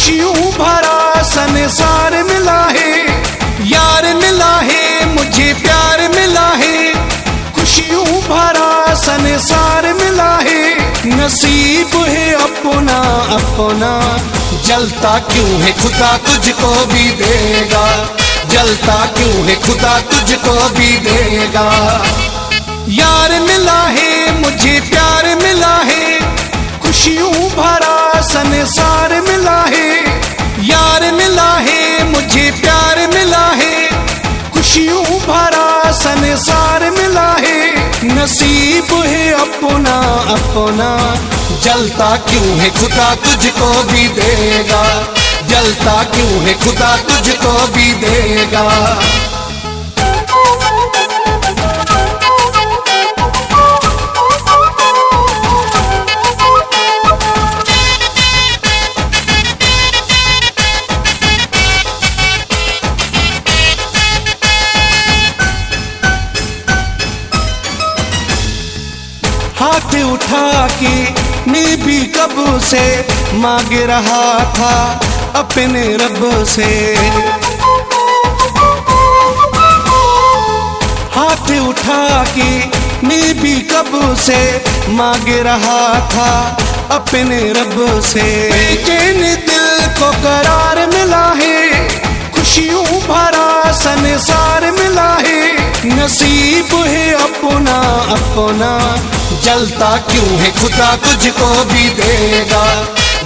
खुशियों भरा संसार मिला है, यार मिला है मुझे प्यार मिला है, खुशियों भरा संसार मिला है, नसीब है अपना अपना, जलता क्यों है खुदा तुझको भी देगा, जलता क्यों है खुदा तुझको भी देगा। यार मिला है मुझे प्यार मिला है, खुशियों भरा संसार मिला है, यार मिला है मुझे प्यार मिला है, खुशियों भरा संसार मिला है, नसीब है अपना अपना, जलता क्यों है खुदा तुझको भी देगा, जलता क्यों है खुदा तुझको भी देगा। हाथ उठा के मैं भी कब से मांग रहा था अपने रब से, हाथ उठा के मैं भी कब से मांग रहा था अपने रब से। बेचैन दिल को करार मिला है, खुशियों भरा संसार मिला है, नसीब है अपना अपना, जलता क्यों है खुदा तुझको भी देगा,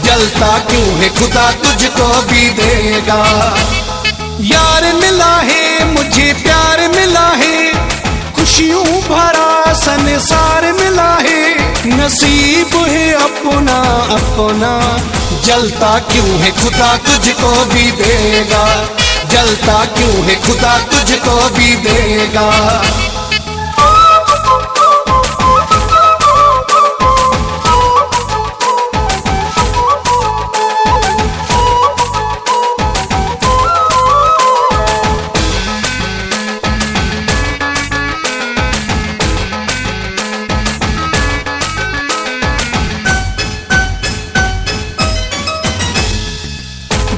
जलता क्यों है खुदा तुझको भी देगा। यार मिला है मुझे प्यार मिला है, खुशियों भरा संसार मिला है, नसीब है अपना अपना, जलता क्यों है खुदा तुझको भी देगा, जलता क्यों है खुदा तुझको भी देगा।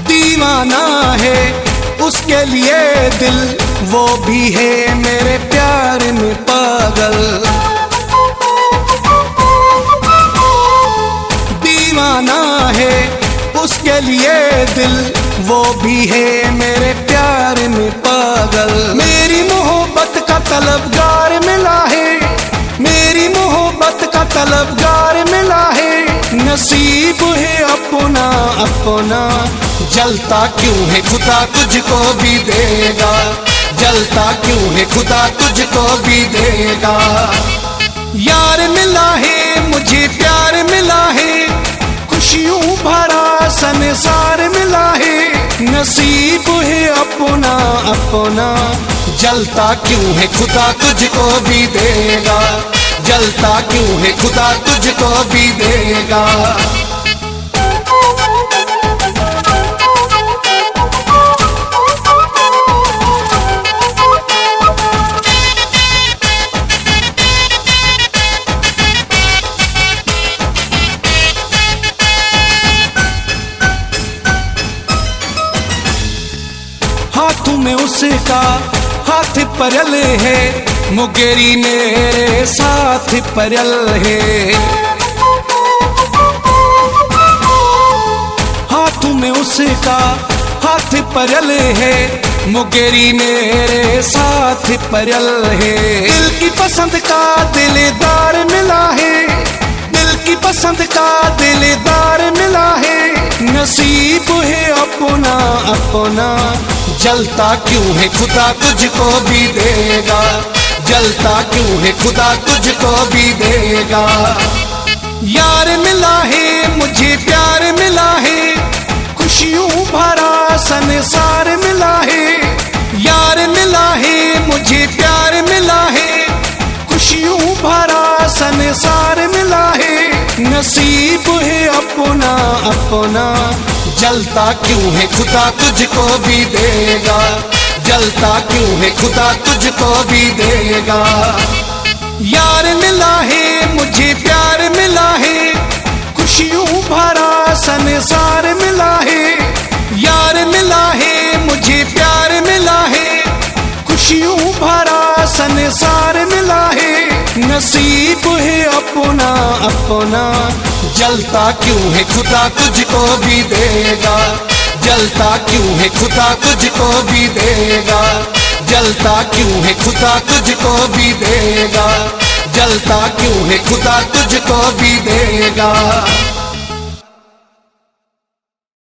दीवाना है उसके लिए दिल, वो भी है मेरे प्यार में पागल, दीवाना है उसके लिए दिल, वो भी है मेरे प्यार में पागल। मेरी मोहब्बत का तलबगार मिला है, मेरी मोहब्बत का तलबगार मिला है, नसीब है अपना अपना, जलता क्यों है खुदा तुझको भी देगा, जलता क्यों है खुदा तुझको भी देगा। यार मिला है मुझे प्यार मिला है, खुशियों भरा संसार मिला है, नसीब है अपना अपना, जलता क्यों है खुदा तुझको भी देगा, जलता क्यों है खुदा तुझको भी देगा। हाथों में उसका हाथ परल है, मुगेरी मेरे साथ परल है, हाथों में उसका हाथ परल है, मुगेरी मेरे साथ परल है। दिल की पसंद का दिलदार मिला है, दिल की पसंद का दिलदार मिला है, नसीब है अपना अपना, जलता क्यों है खुदा तुझको भी देगा, जलता क्यों है खुदा तुझको भी देगा। यार मिला है मुझे प्यार मिला है, खुशियों भरा संसार मिला है, यार मिला है मुझे प्यार मिला है, खुशियों भरा संसार मिला है, नसीब है अपना अपना, जलता क्यों है खुदा तुझको भी देगा, जलता क्यों है खुदा तुझको भी देगा। यार मिला है मुझे प्यार मिला है, खुशियों भरा संसार मिला है, यार मिला है मुझे प्यार मिला है, खुशियों भरा संसार मिला है, नसीब है अपना अपना। जलता क्यों है खुदा तुझको भी देगा, जलता क्यों है खुदा तुझको भी देगा, जलता क्यों है खुदा तुझको भी देगा, जलता क्यों है खुदा तुझको भी देगा।